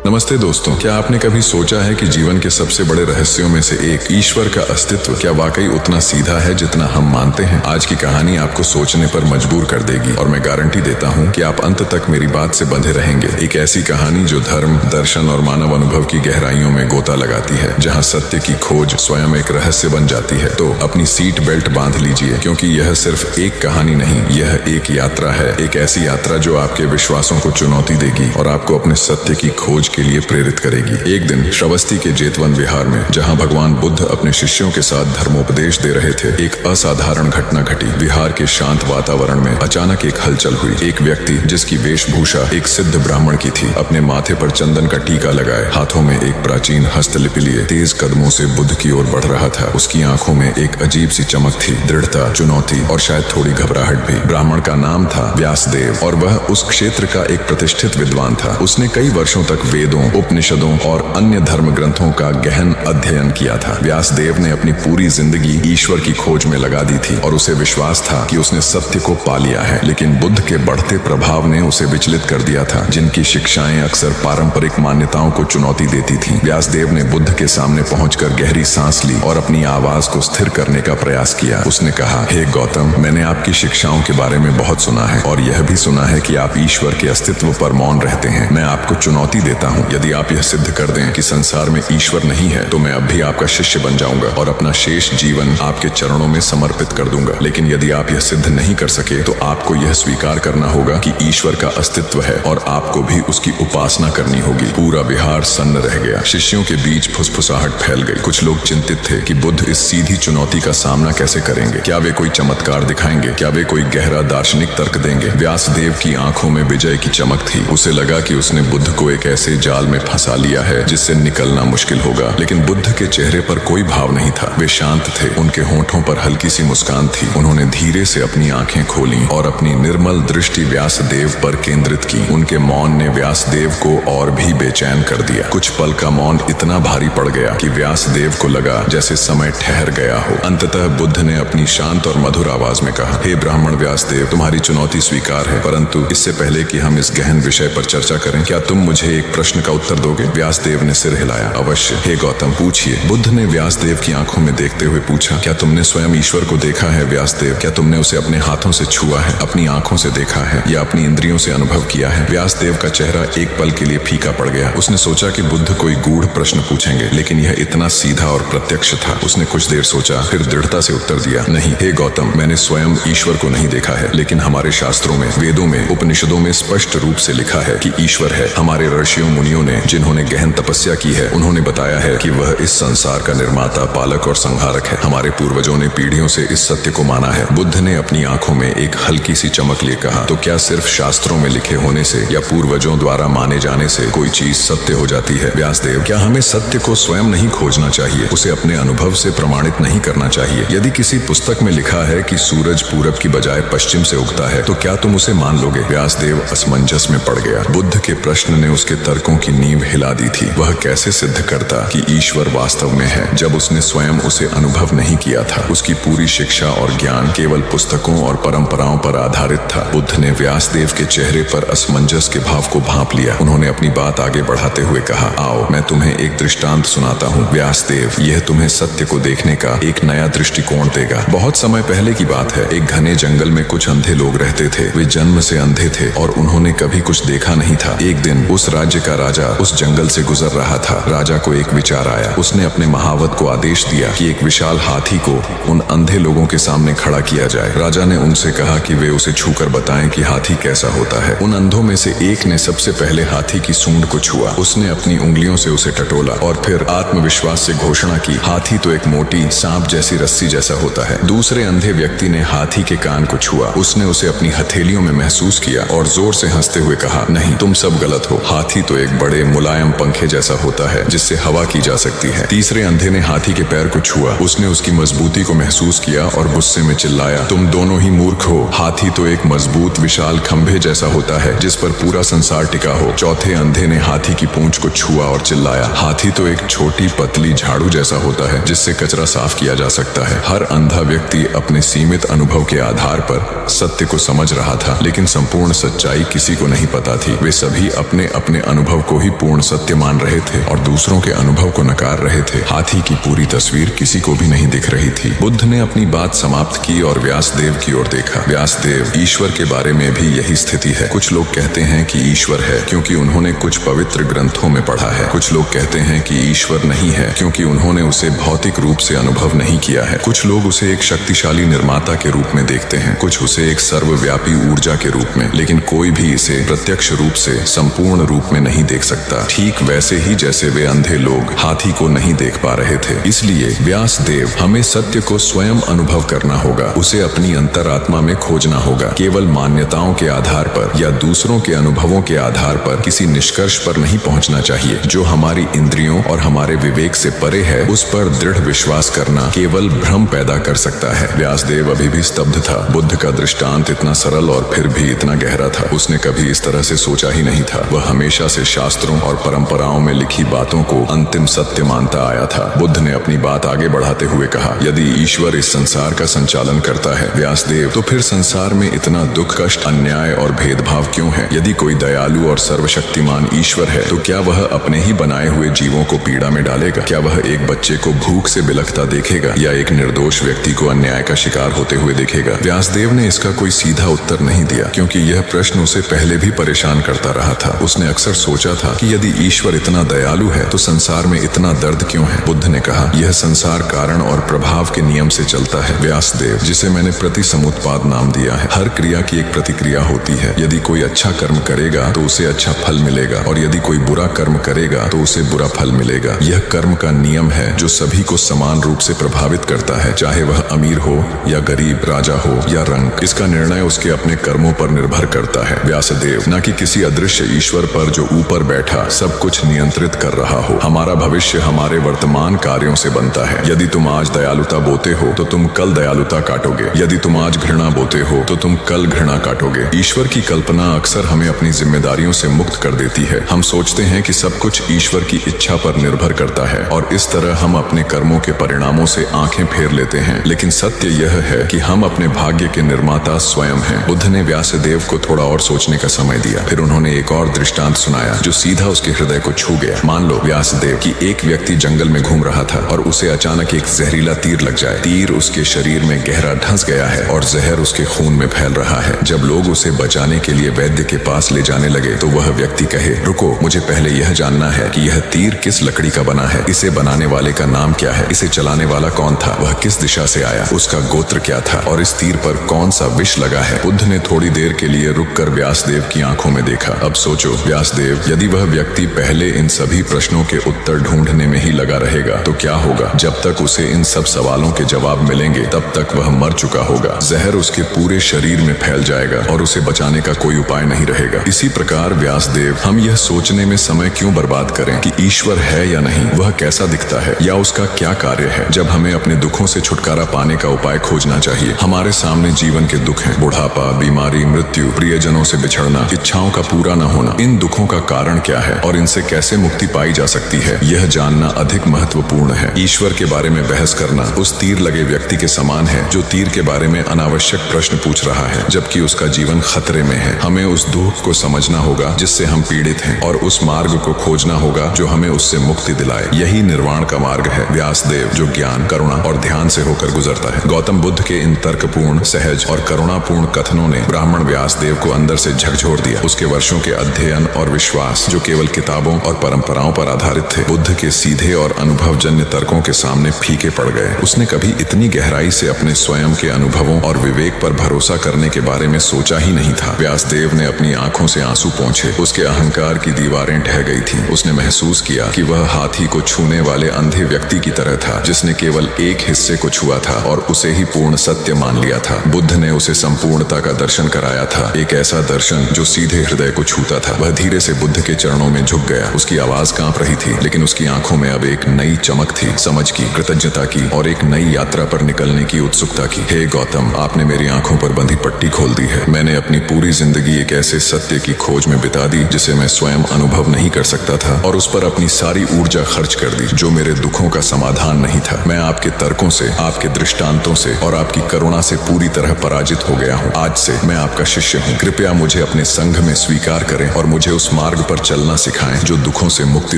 नमस्ते दोस्तों, क्या आपने कभी सोचा है कि जीवन के सबसे बड़े रहस्यों में से एक ईश्वर का अस्तित्व क्या वाकई उतना सीधा है जितना हम मानते हैं? आज की कहानी आपको सोचने पर मजबूर कर देगी और मैं गारंटी देता हूँ कि आप अंत तक मेरी बात से बंधे रहेंगे। एक ऐसी कहानी जो धर्म, दर्शन और मानव अनुभव की गहराइयों में गोता लगाती है, जहाँ सत्य की खोज स्वयं एक रहस्य बन जाती है। तो अपनी सीट बेल्ट बांध लीजिए, क्योंकि यह सिर्फ एक कहानी नहीं, यह एक यात्रा है। एक ऐसी यात्रा जो आपके विश्वासों को चुनौती देगी और आपको अपने सत्य की खोज के लिए प्रेरित करेगी। एक दिन श्रावस्ती के जेतवन विहार में, जहां भगवान बुद्ध अपने शिष्यों के साथ धर्मोपदेश दे रहे थे, एक असाधारण घटना घटी। विहार के शांत वातावरण में अचानक एक हलचल हुई। एक व्यक्ति जिसकी वेशभूषा एक सिद्ध ब्राह्मण की थी, अपने माथे पर चंदन का टीका लगाए, हाथों में एक प्राचीन हस्तलिपि लिए, तेज कदमों से बुद्ध की ओर बढ़ रहा था। उसकी आंखों में एक अजीब सी चमक थी, दृढ़ता, चुनौती और शायद थोड़ी घबराहट भी। ब्राह्मण का नाम था व्यासदेव और वह उस क्षेत्र का एक प्रतिष्ठित विद्वान था। उसने कई वर्षों तक वेदों, उपनिषदों और अन्य धर्म ग्रंथों का गहन अध्ययन किया था। व्यासदेव ने अपनी पूरी जिंदगी ईश्वर की खोज में लगा दी थी और उसे विश्वास था कि उसने सत्य को पा लिया है। लेकिन बुद्ध के बढ़ते प्रभाव ने उसे विचलित कर दिया था, जिनकी शिक्षाएं अक्सर पारंपरिक मान्यताओं को चुनौती देती थीं। व्यासदेव ने बुद्ध के सामने पहुंचकर गहरी सांस ली और अपनी आवाज को स्थिर करने का प्रयास किया। उसने कहा, हे गौतम, मैंने आपकी शिक्षाओं के बारे में बहुत सुना है और यह भी सुना है कि आप ईश्वर के अस्तित्व पर मौन रहते हैं। मैं आपको चुनौती देता हूँ, यदि आप यह सिद्ध कर दें कि संसार में ईश्वर नहीं है, तो मैं अब भी आपका शिष्य बन जाऊंगा और अपना शेष जीवन आपके चरणों में समर्पित कर दूंगा। लेकिन यदि आप यह सिद्ध नहीं कर सके, तो आपको यह स्वीकार करना होगा कि ईश्वर का अस्तित्व है और आपको भी उसकी उपासना करनी होगी। पूरा विहार सन्न रह गया। शिष्यों के बीच फुसफुसाहट फैल गई। कुछ लोग चिंतित थे कि बुद्ध इस सीधी चुनौती का सामना कैसे करेंगे। क्या वे कोई चमत्कार दिखाएंगे? क्या वे कोई गहरा दार्शनिक तर्क देंगे? व्यासदेव की आंखों में विजय की चमक थी। उसे लगा कि उसने बुद्ध को एक ऐसे जाल में फंसा लिया है जिससे निकलना मुश्किल होगा। लेकिन बुद्ध के चेहरे पर कोई भाव नहीं था। वे शांत थे। उनके होंठों पर हल्की सी मुस्कान थी। उन्होंने धीरे से अपनी आंखें खोली और अपनी निर्मल दृष्टि व्यासदेव पर केंद्रित की। उनके मौन ने व्यासदेव को और भी बेचैन कर दिया। कुछ पल का मौन इतना भारी पड़ गया कि व्यासदेव को लगा जैसे समय ठहर गया हो। अंततः बुद्ध ने अपनी शांत और मधुर आवाज में कहा, हे ब्राह्मण व्यासदेव, तुम्हारी चुनौती स्वीकार है, परंतु इससे पहले कि हम इस गहन विषय पर चर्चा करें, क्या तुम मुझे एक प्रश्न का उत्तर दोगे? व्यासदेव ने सिर हिलाया। अवश्य। हे गौतम, पूछिए। बुद्ध ने व्यासदेव की आंखों में देखते हुए पूछा, क्या तुमने स्वयं ईश्वर को देखा है व्यासदेव? क्या तुमने उसे अपने हाथों से छुआ है, अपनी आंखों से देखा है या अपनी इंद्रियों से अनुभव किया है? व्यासदेव का चेहरा एक पल के लिए फीका पड़ गया। उसने सोचा कि बुद्ध कोई गूढ़ प्रश्न पूछेंगे, लेकिन यह इतना सीधा और प्रत्यक्ष था। उसने कुछ देर सोचा, फिर दृढ़ता से उत्तर दिया, नहीं हे गौतम, मैंने स्वयं ईश्वर को नहीं देखा है, लेकिन हमारे शास्त्रों में, वेदों में, उपनिषदों में स्पष्ट रूप से लिखा है कि ईश्वर है। हमारे ऋषियों मुनियों ने, जिन्होंने गहन तपस्या की है, उन्होंने बताया है कि वह इस संसार का निर्माता, पालक और संहारक है। हमारे पूर्वजों ने पीढ़ियों से इस सत्य को माना है। बुद्ध ने अपनी आंखों में एक हल्की सी चमक लिए कहा, तो क्या सिर्फ शास्त्रों में लिखे होने से या पूर्वजों द्वारा माने जाने से कोई चीज सत्य हो जाती है? व्यासदेव, क्या हमें सत्य को स्वयं नहीं खोजना चाहिए, उसे अपने अनुभव से प्रमाणित नहीं करना चाहिए? यदि किसी पुस्तक में लिखा है कि सूरज पूरब की बजाय पश्चिम से उगता है, तो क्या तुम उसे मान लोगे? व्यासदेव असमंजस में पड़ गया। बुद्ध के प्रश्न ने उसके तर्कों की नींव हिला दी थी। वह कैसे सिद्ध करता कि ईश्वर वास्तव में है, जब उसने स्वयं उसे अनुभव नहीं किया था? उसकी पूरी शिक्षा और ज्ञान केवल पुस्तकों और परंपराओं पर आधारित था। बुद्ध ने व्यासदेव के चेहरे पर असमंजस के भाव को भांप लिया। उन्होंने अपनी बात आगे बढ़ाते हुए कहा, आओ मैं तुम्हें एक दृष्टांत सुनाता हूँ व्यासदेव, यह तुम्हें सत्य को देखने का एक नया दृष्टिकोण देगा। बहुत समय पहले की बात है। एक घने जंगल में कुछ अंधे लोग रहते थे। वे जन्म से अंधे थे और उन्होंने कभी कुछ देखा नहीं था। एक दिन उस राज्य का राजा उस जंगल से गुजर रहा था। राजा को एक विचार आया। उसने अपने महावत को आदेश दिया कि एक विशाल हाथी को उन अंधे लोगों के सामने खड़ा किया जाए। राजा ने उनसे कहा कि वे उसे छूकर बताएं कि हाथी कैसा होता है। उन अंधों में से एक ने सबसे पहले हाथी की सूंड को छुआ। उसने अपनी उंगलियों से उसे टटोला और फिर आत्मविश्वास से घोषणा की, हाथी तो एक मोटी सांप जैसी रस्सी जैसा होता है। दूसरे अंधे व्यक्ति ने हाथी के कान को छुआ। उसने उसे अपनी हथेलियों में महसूस किया और जोर से हंसते हुए कहा, नहीं, तुम सब गलत हो। हाथी तो एक बड़े मुलायम पंखे जैसा होता है जिससे हवा की जा सकती है। तीसरे अंधे ने हाथी के पैर को छुआ। उसने उसकी मजबूती को महसूस किया और गुस्से में चिल्लाया, तुम दोनों ही मूर्ख हो। हाथी तो एक मजबूत विशाल खंभे जैसा होता है जिस पर पूरा संसार टिका हो। चौथे अंधे ने हाथी की पूंछ को छुआ और चिल्लाया, हाथी तो एक छोटी पतली झाड़ू जैसा होता है जिससे कचरा साफ किया जा सकता है। हर अंधा व्यक्ति अपने सीमित अनुभव के आधार पर सत्य को समझ रहा था, लेकिन संपूर्ण सच्चाई किसी को नहीं पता थी। वे सभी अपने अपने अनुभव अनुभव को ही पूर्ण सत्य मान रहे थे और दूसरों के अनुभव को नकार रहे थे। हाथी की पूरी तस्वीर किसी को भी नहीं दिख रही थी। बुद्ध ने अपनी बात समाप्त की और व्यासदेव की ओर देखा। व्यासदेव, ईश्वर के बारे में भी यही स्थिति है। कुछ लोग कहते हैं कि ईश्वर है क्योंकि उन्होंने कुछ पवित्र ग्रंथों में पढ़ा है। कुछ लोग कहते हैं कि ईश्वर नहीं है क्योंकि उन्होंने उसे भौतिक रूप से अनुभव नहीं किया है। कुछ लोग उसे एक शक्तिशाली निर्माता के रूप में देखते हैं, कुछ उसे एक सर्वव्यापी ऊर्जा के रूप में, लेकिन कोई भी इसे प्रत्यक्ष रूप से संपूर्ण रूप में नहीं देख सकता। ठीक वैसे ही जैसे वे अंधे लोग हाथी को नहीं देख पा रहे थे। इसलिए व्यासदेव, हमें सत्य को स्वयं अनुभव करना होगा, उसे अपनी अंतरात्मा में खोजना होगा। केवल मान्यताओं के आधार पर या दूसरों के अनुभवों के आधार पर किसी निष्कर्ष पर नहीं पहुंचना चाहिए। जो हमारी इंद्रियों और हमारे विवेक से परे है, उस पर दृढ़ विश्वास करना केवल भ्रम पैदा कर सकता है। व्यासदेव अभी भी स्तब्ध था। बुद्ध का दृष्टांत इतना सरल और फिर भी इतना गहरा था। उसने कभी इस तरह से सोचा ही नहीं था। वह हमेशा से शास्त्रों और परंपराओं में लिखी बातों को अंतिम सत्य मानता आया था। बुद्ध ने अपनी बात आगे बढ़ाते हुए कहा, यदि ईश्वर इस संसार का संचालन करता है व्यासदेव, तो फिर संसार में इतना दुख, कष्ट, अन्याय और भेदभाव क्यों है? यदि कोई दयालु और सर्वशक्तिमान ईश्वर है, तो क्या वह अपने ही बनाए हुए जीवों को पीड़ा में डालेगा? क्या वह एक बच्चे को भूख से बिलखता देखेगा या एक निर्दोष व्यक्ति को अन्याय का शिकार होते हुए देखेगा? व्यासदेव ने इसका कोई सीधा उत्तर नहीं दिया क्योंकि यह प्रश्न उसे पहले भी परेशान करता रहा था। उसने अक्सर सोचा था कि यदि ईश्वर इतना दयालु है तो संसार में इतना दर्द क्यों है? बुद्ध ने कहा, यह संसार कारण और प्रभाव के नियम से चलता है व्यासदेव, जिसे मैंने प्रतिसमुत्पाद नाम दिया है। हर क्रिया की एक प्रतिक्रिया होती है। यदि कोई अच्छा कर्म करेगा तो उसे अच्छा फल मिलेगा और यदि कोई बुरा कर्म करेगा तो उसे बुरा फल मिलेगा। यह कर्म का नियम है जो सभी को समान रूप से प्रभावित करता है, चाहे वह अमीर हो या गरीब, राजा हो या रंक। इसका निर्णय उसके अपने कर्मों पर निर्भर करता है व्यासदेव, न कि किसी अदृश्य ईश्वर पर जो ऊपर बैठा सब कुछ नियंत्रित कर रहा हो। हमारा भविष्य हमारे वर्तमान कार्यों से बनता है। यदि तुम आज दयालुता बोते हो तो तुम कल दयालुता काटोगे। यदि तुम आज घृणा बोते हो तो तुम कल घृणा काटोगे। ईश्वर की कल्पना अक्सर हमें अपनी जिम्मेदारियों से मुक्त कर देती है। हम सोचते हैं कि सब कुछ ईश्वर की इच्छा पर निर्भर करता है और इस तरह हम अपने कर्मों के परिणामों से आंखें फेर लेते हैं। लेकिन सत्य यह है कि हम अपने भाग्य के निर्माता स्वयं हैं। बुद्ध ने व्यासदेव को थोड़ा और सोचने का समय दिया। फिर उन्होंने एक और दृष्टांत सुनाया जो सीधा उसके हृदय को छू गया। मान लो व्यासदेव कि एक व्यक्ति जंगल में घूम रहा था और उसे अचानक एक जहरीला तीर लग जाए। तीर उसके शरीर में गहरा धंस गया है और जहर उसके खून में फैल रहा है। जब लोग उसे बचाने के लिए वैद्य के पास ले जाने लगे तो वह व्यक्ति कहे, रुको, मुझे पहले यह जानना है कि यह तीर किस लकड़ी का बना है, इसे बनाने वाले का नाम क्या है, इसे चलाने वाला कौन था, वह किस दिशा से आया, उसका गोत्र क्या था और इस तीर पर कौन सा विष लगा है। बुद्ध ने थोड़ी देर के लिए रुककर व्यासदेव की आंखों में देखा। अब सोचो व्यासदेव, यदि वह व्यक्ति पहले इन सभी प्रश्नों के उत्तर ढूंढने में ही लगा रहेगा तो क्या होगा? जब तक उसे इन सब सवालों के जवाब मिलेंगे तब तक वह मर चुका होगा। जहर उसके पूरे शरीर में फैल जाएगा और उसे बचाने का कोई उपाय नहीं रहेगा। इसी प्रकार व्यासदेव, हम यह सोचने में समय क्यों बर्बाद करें कि ईश्वर है या नहीं, वह कैसा दिखता है या उसका क्या कार्य है, जब हमें अपने दुखों से छुटकारा पाने का उपाय खोजना चाहिए। हमारे सामने जीवन के दुख हैं, बुढ़ापा, बीमारी, मृत्यु, प्रियजनों से बिछड़ना, इच्छाओं का पूरा न होना। इन दुखों का कारण क्या है और इनसे कैसे मुक्ति पाई जा सकती है, यह जानना अधिक महत्वपूर्ण है। ईश्वर के बारे में बहस करना उस तीर लगे व्यक्ति के समान है जो तीर के बारे में अनावश्यक प्रश्न पूछ रहा है जबकि उसका जीवन खतरे में है। हमें उस दुख को समझना होगा जिससे हम पीड़ित हैं और उस मार्ग को खोजना होगा जो हमें उससे मुक्ति दिलाए। यही निर्वाण का मार्ग है व्यासदेव, जो ज्ञान, करुणा और ध्यान से होकर गुजरता है। गौतम बुद्ध के इन तर्कपूर्ण, सहज और करुणापूर्ण कथनों ने ब्राह्मण व्यासदेव को अंदर से झकझोर दिया। उसके वर्षों के अध्ययन और विश्वास जो केवल किताबों और परंपराओं पर आधारित थे, बुद्ध के सीधे और अनुभवजन्य तर्कों के सामने फीके पड़ गए। उसने कभी इतनी गहराई से अपने स्वयं के अनुभवों और विवेक पर भरोसा करने के बारे में सोचा ही नहीं था। व्यासदेव ने अपनी आंखों से आंसू पोंछे। उसके अहंकार की दीवारें ढह गई थीं। उसने महसूस किया कि वह हाथी को छूने वाले अंधे व्यक्ति की तरह था जिसने केवल एक हिस्से को छुआ था और उसे ही पूर्ण सत्य मान लिया था। बुद्ध ने उसे संपूर्णता का दर्शन कराया था, एक ऐसा दर्शन जो सीधे हृदय को छूता था। वह धीरे से बुद्ध के चरणों में झुक गया। उसकी आवाज कांप रही थी लेकिन उसकी आंखों में अब एक नई चमक थी, समझ की, कृतज्ञता की और एक नई यात्रा पर निकलने की उत्सुकता की। हे गौतम, आपने मेरी आंखों पर बंधी पट्टी खोल दी है। मैंने अपनी पूरी जिंदगी एक ऐसे सत्य की खोज में बिता दी जिसे मैं स्वयं अनुभव नहीं कर सकता था और उस पर अपनी सारी ऊर्जा खर्च कर दी जो मेरे दुखों का समाधान नहीं था। मैं आपके तर्कों से, आपके दृष्टांतों से और आपकी करुणा से पूरी तरह पराजित हो गया हूँ। आज से मैं आपका शिष्य हूँ। कृपया मुझे अपने संघ में स्वीकार करें और मुझे उस मार्ग पर चलना सिखाएं जो दुखों से मुक्ति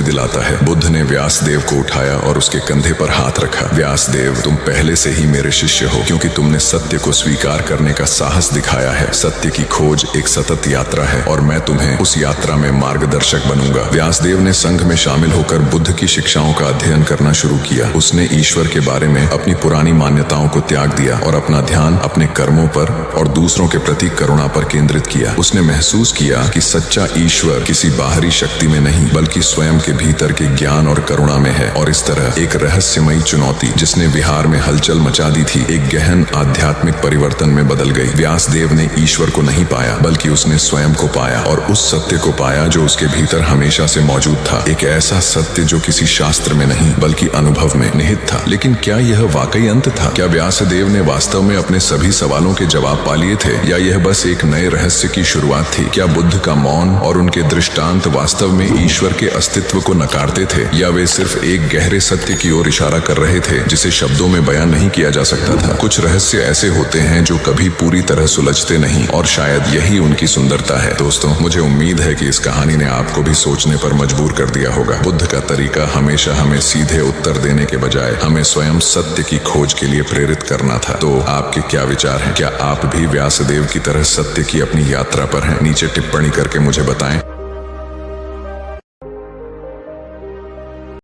दिलाता है। बुद्ध ने व्यासदेव को उठाया और उसके कंधे पर हाथ रखा। व्यासदेव, तुम पहले से ही मेरे शिष्य हो, क्योंकि तुमने सत्य को स्वीकार करने का साहस दिखाया है। सत्य की खोज एक सतत यात्रा है और मैं तुम्हें उस यात्रा में मार्गदर्शक बनूंगा। व्यासदेव ने संघ में शामिल होकर बुद्ध की शिक्षाओं का अध्ययन करना शुरू किया। उसने ईश्वर के बारे में अपनी पुरानी मान्यताओं को त्याग दिया और अपना ध्यान अपने कर्मों पर और दूसरों के प्रति करुणा पर केंद्रित किया। उसने महसूस किया कि सच्चा ईश्वर किसी बाहरी शक्ति में नहीं बल्कि स्वयं के भीतर के ज्ञान और करुणा में है। और इस तरह एक रहस्यमयी चुनौती जिसने विहार में हलचल मचा दी थी, एक गहन आध्यात्मिक परिवर्तन में बदल गई। व्यासदेव ने ईश्वर को नहीं पाया बल्कि उसने स्वयं को पाया और उस सत्य को पाया जो उसके भीतर हमेशा से मौजूद था। एक ऐसा सत्य जो किसी शास्त्र में नहीं बल्कि अनुभव में निहित था। लेकिन क्या यह वाकई अंत था? क्या व्यासदेव ने वास्तव में अपने सभी सवालों के जवाब पा लिए थे या यह बस एक नए रहस्य की शुरुआत थी? क्या बुद्ध का मौन और उनके दृष्टांत वास्तव में ईश्वर के अस्तित्व को नकारते थे या वे सिर्फ एक गहरे सत्य की ओर इशारा कर रहे थे जिसे शब्दों में बयान नहीं किया जा सकता था? कुछ रहस्य ऐसे होते हैं जो कभी पूरी तरह सुलझते नहीं और शायद यही उनकी सुंदरता है। दोस्तों, मुझे उम्मीद है कि इस कहानी ने आपको भी सोचने पर मजबूर कर दिया होगा। बुद्ध का तरीका हमेशा हमें सीधे उत्तर देने के बजाय हमें स्वयं सत्य की खोज के लिए प्रेरित करना था। तो आपके क्या विचार हैं? क्या आप भी व्यासदेव की तरह सत्य की अपनी यात्रा पर हैं? नीचे टिप्पणी करके मुझे बताएं।